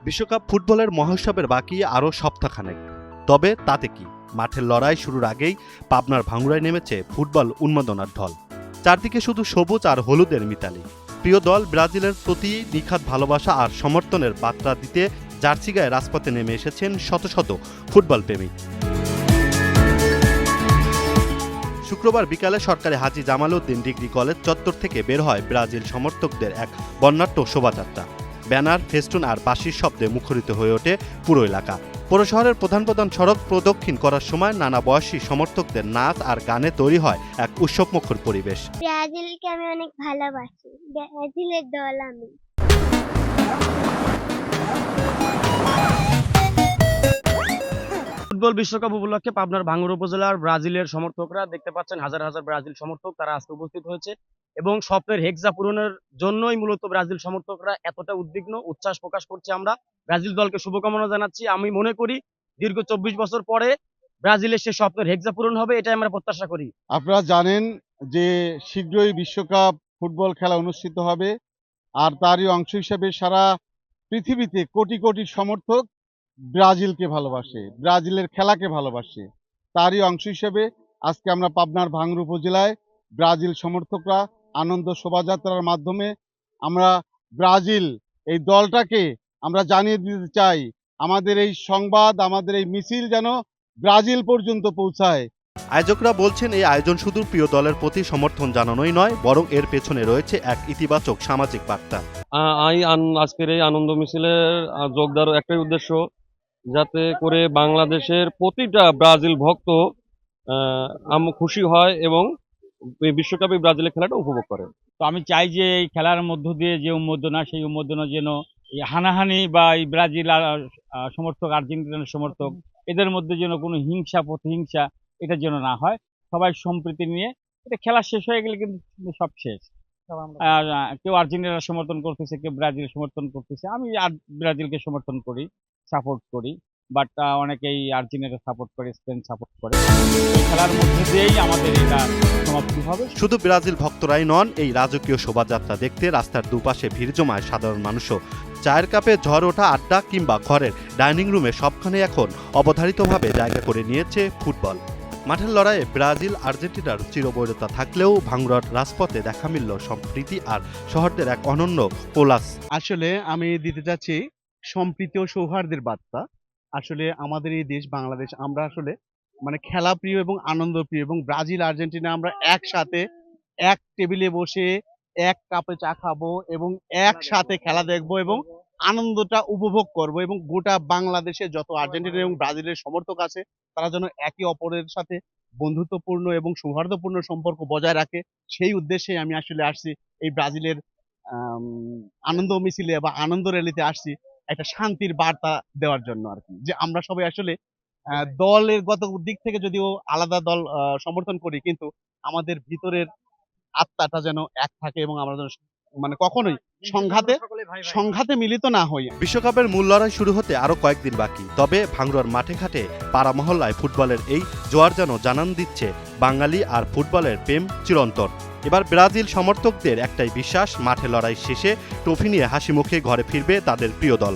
বিশ্বকাপ ফুটবলের মহোৎসবের বাকি আরও সপ্তাহখানেক। তবে তাতে কি, মাঠের লড়াই শুরুর আগেই পাবনার ভাঙ্গুড়ায় নেমেছে ফুটবল উন্মাদনার ঢল। চারদিকে শুধু সবুজ আর হলুদের মিতালি। প্রিয় দল ব্রাজিলের প্রতি নিখাত ভালোবাসা আর সমর্থনের বার্তা দিতে জার্সি গায়ে রাজপথে নেমে এসেছেন শত শত ফুটবল প্রেমী। শুক্রবার বিকালে সরকারি হাজী জামাল উদ্দিন ডিগ্রি কলেজ চত্বর থেকে বের হয় ব্রাজিল সমর্থকদের এক বর্ণাঢ্য শোভাযাত্রা। ব্যানার, ফেস্টুন আর বাঁশির শব্দে মুখরিত হয়ে ওঠে পুরো এলাকা। পৌর শহরের প্রধান প্রধান সড়ক প্রদক্ষিণ করার সময় নানা বয়সী সমর্থকদের নাচ আর গানে তৈরি হয় এক উৎসবমুখর পরিবেশ। ব্রাজিলকে আমি অনেক ভালোবাসি, ব্রাজিলের দল আমি। ফুটবল বিশ্বকাপ উপলক্ষে পাবনার ভাঙ্গুড়া উপজেলার ব্রাজিলের সমর্থকরা দেখতে পাচ্ছেন হাজার হাজার ব্রাজিল সমর্থক তারা আজকে উপস্থিত হয়েছে এবং স্বপ্নের হেক্সা পূরণের জন্যই মূলত ব্রাজিল সমর্থকরা এতটা উদ্বিগ্ন, উচ্ছ্বাস প্রকাশ করছে। আমরা ব্রাজিল দলকে শুভকামনা জানাচ্ছি। আমি মনে করি দীর্ঘ 24 বছর পরে ব্রাজিলের সে স্বপ্নের হেক্সা পূরণ হবে, এটাই আমরা প্রত্যাশা করি। আপনারা জানেন যে শীঘ্রই বিশ্বকাপ ফুটবল খেলা অনুষ্ঠিত হবে, আর তারই অংশ হিসেবে সারা পৃথিবীতে কোটি কোটি সমর্থক ব্রাজিলকে ভালোবাসে, ব্রাজিলের খেলাকে ভালোবাসে। তারই অংশ হিসেবে আজকে আমরা পাবনার ভাঙ্গুড়া উপজেলায় ব্রাজিল সমর্থকরা আনন্দ শোভাযাত্রার মাধ্যমে আমরা ব্রাজিল এই দলটাকে আমরা জানিয়ে দিতে চাই, আমাদের এই সংবাদ, আমাদের এই মিছিল যেন ব্রাজিল পর্যন্ত পৌঁছায়। আয়োজকরা বলছেন, এই আয়োজন শুধু প্রিয় দলের প্রতি সমর্থন জানানোই নয়, বরং এর পেছনে রয়েছে এক ইতিবাচক সামাজিক বার্তা। আজকের এই আনন্দ মিছিলের যোগ দেওয়ার একটাই উদ্দেশ্য, যাতে করে বাংলাদেশের প্রতিটা ব্রাজিল ভক্ত খুশি হয় এবং বিশ্বকাপে ব্রাজিলের খেলাটা উপভোগ করে। তো আমি চাই যে এই খেলার মধ্য দিয়ে যে উন্মোদনা, সেই উন্মোদনা যেন এই হানাহানি বা এই ব্রাজিল সমর্থক, আর্জেন্টিনার সমর্থক, এদের মধ্যে যেন কোনো হিংসা প্রতিহিংসা এটা যেন না হয়। সবাই সম্প্রীতি নিয়ে, এটা খেলা শেষ হয়ে গেলে কিন্তু সব শেষ। কেউ আর্জেন্টিনার সমর্থন করতেছে, কেউ ব্রাজিল সমর্থন করতেছে। আমি ব্রাজিলকে সমর্থন করি, সাপোর্ট করি, বাট অনেকেই আর্জেন্টিনা সাপোর্ট করে, স্পেন সাপোর্ট করে। খেলার মধ্যে দিয়েই আমাদের এটা সমাপ্তি হবে। শুধু ব্রাজিল ভক্তরাই নন, এই রাজকীয় শোভাযাত্রা দেখতে রাস্তার দুপাশে ভিড় জমায় সাধারণ মানুষও। চায়ের কাপে ঝড় ওঠা আড্ডা কিংবা ঘরের ডাইনিং রুমে সবখানে এখন অবধারিতভাবে জায়গা করে নিয়েছে ফুটবল। মাঠের লড়াইয়ে ব্রাজিল আর্জেন্টিনার চিরবৈরতা থাকলেও ভাঙ্গুড়ার রাজপথে দেখা মিলল সম্প্রীতি আর শহরদের এক অনন্য কোলাস। আসলে আমি দিতে চাচ্ছি সম্প্রীতি ও সৌহার্দ্যের বার্তা। আসলে আমাদের এই দেশ বাংলাদেশ, আমরা আসলে মানে খেলা প্রিয় এবং আনন্দ প্রিয়, এবং ব্রাজিল আর্জেন্টিনা আমরা একসাথে এক টেবিলে বসে এক কাপে চা খাবো এবং একসাথে খেলা দেখবো এবং আনন্দটা উপভোগ করব, এবং গোটা বাংলাদেশে যত আর্জেন্টিনা এবং ব্রাজিলের সমর্থক আছে তারা যেন একে অপরের সাথে বন্ধুত্বপূর্ণ এবং সৌহার্দ্যপূর্ণ সম্পর্ক বজায় রাখে, সেই উদ্দেশ্যে আমি আসলে আসছি এই ব্রাজিলের আনন্দ মিছিলে বা আনন্দ র্যালিতে আসছি একটা শান্তির বার্তা দেওয়ার জন্য আর কি। যে আমরা সবাই আসলে দলের গত দিক থেকে যদিও আলাদা দল সমর্থন করি, কিন্তু আমাদের ভিতরের আত্মাটা যেন এক থাকে এবং আমরা যেন মানে কখনোই সংঘাতে মিলিত না হই। বিশ্বকাপের মূল লড়াই শুরু হতে আরো কয়েকদিন বাকি, তবে ভাঙ্গুড়ার মাঠে ঘাটে পাড়া মহল্লায় ফুটবলের এই জোয়ার যেন জানান দিচ্ছে বাঙালি আর ফুটবলের প্রেম চিরন্তর। এবার ব্রাজিল সমর্থকদের একটাই বিশ্বাস, মাঠে লড়াই শেষে ট্রফি নিয়ে হাসি মুখে ঘরে ফিরবে তাদের প্রিয় দল।